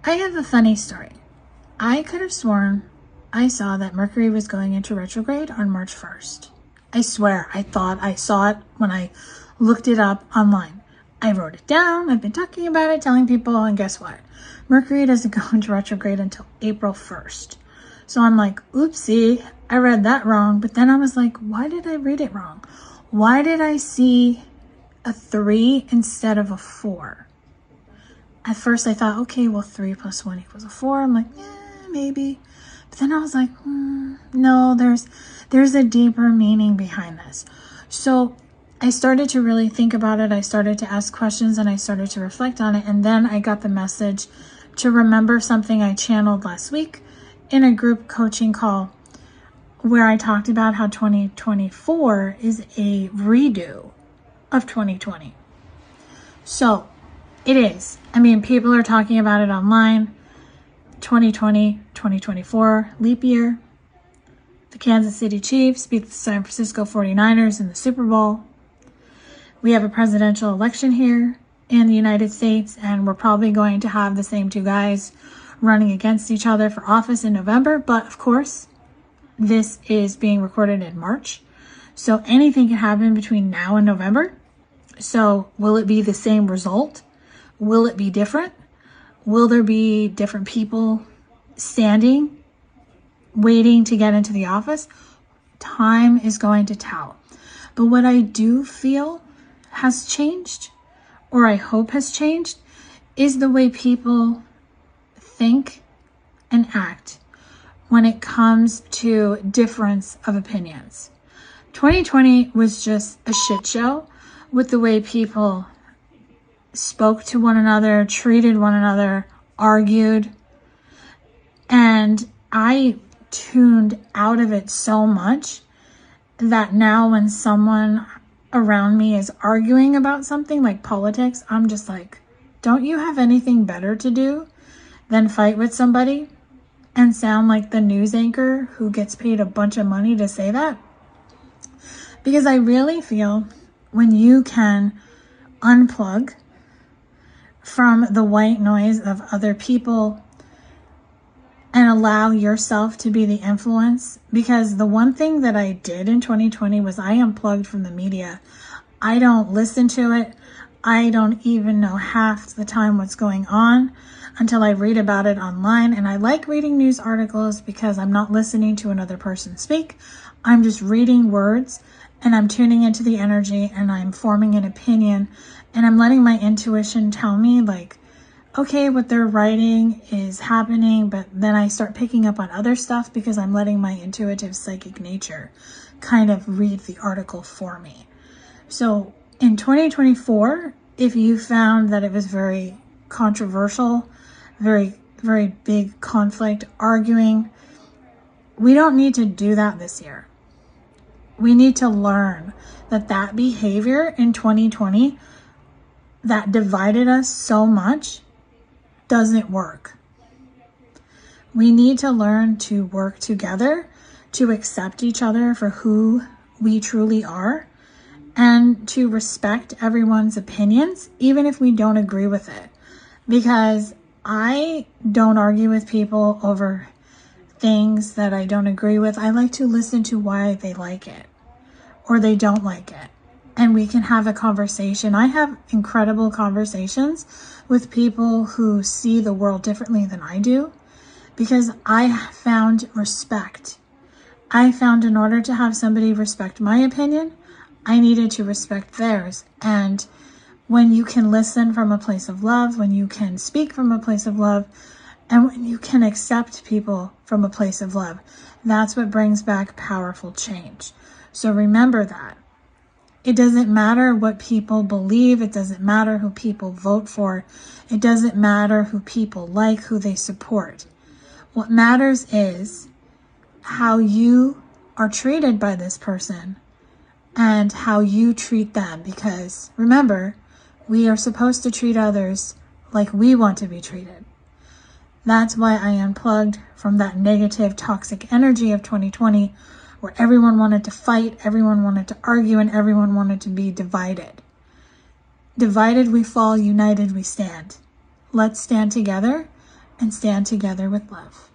I have a funny story. I could have sworn I saw that Mercury was going into retrograde on March 1st. I swear, I thought I saw it when I looked it up online. I wrote it down. I've been talking about it, telling people, and guess what? Mercury doesn't go into retrograde until April 1st. So I'm like, oopsie, I read that wrong. But then I was like, why did I read it wrong? Why did I see a 3 instead of a 4? At first I thought, okay, well, 3 plus 1 equals a 4. I'm like, yeah, maybe. But then I was like, no, there's a deeper meaning behind this. So I started to really think about it. I started to ask questions and I started to reflect on it. And then I got the message to remember something I channeled last week in a group coaching call where I talked about how 2024 is a redo of 2020. So it is. I mean, people are talking about it online. 2020, 2024, leap year. The Kansas City Chiefs beat the San Francisco 49ers in the Super Bowl. We have a presidential election here in the United States, and we're probably going to have the same two guys running against each other for office in November. But of course, this is being recorded in March. So anything can happen between now and November. So will it be the same result? Will it be different? Will there be different people standing, waiting to get into the office? Time is going to tell. But what I do feel has changed, or I hope has changed, is the way people think and act when it comes to difference of opinions. 2020 was just a shit show with the way people spoke to one another, treated one another, argued. And I tuned out of it so much that now when someone around me is arguing about something like politics, I'm just like, don't you have anything better to do than fight with somebody and sound like the news anchor who gets paid a bunch of money to say that? Because I really feel when you can unplug from the white noise of other people and allow yourself to be the influence. Because the one thing that I did in 2020 was I unplugged from the media. I don't listen to it. I don't even know half the time what's going on until I read about it online. And I like reading news articles because I'm not listening to another person speak. I'm just reading words and I'm tuning into the energy and I'm forming an opinion. And I'm letting my intuition tell me, like, okay, what they're writing is happening, but then I start picking up on other stuff because I'm letting my intuitive psychic nature kind of read the article for me. So in 2024, if you found that it was very controversial, very, very big conflict, arguing, we don't need to do that this year. We need to learn that that behavior in 2020 that divided us so much doesn't work. We need to learn to work together, to accept each other for who we truly are, and to respect everyone's opinions, even if we don't agree with it. Because I don't argue with people over things that I don't agree with. I like to listen to why they like it or they don't like it. And we can have a conversation. I have incredible conversations with people who see the world differently than I do because I found respect. I found in order to have somebody respect my opinion, I needed to respect theirs. And when you can listen from a place of love, when you can speak from a place of love, and when you can accept people from a place of love, that's what brings back powerful change. So remember that. It doesn't matter what people believe. It doesn't matter who people vote for. It doesn't matter who people like, who they support. What matters is how you are treated by this person and how you treat them. Because remember, we are supposed to treat others like we want to be treated. That's why I unplugged from that negative, toxic energy of 2020, where everyone wanted to fight, everyone wanted to argue, and everyone wanted to be divided. Divided we fall, united we stand. Let's stand together and stand together with love.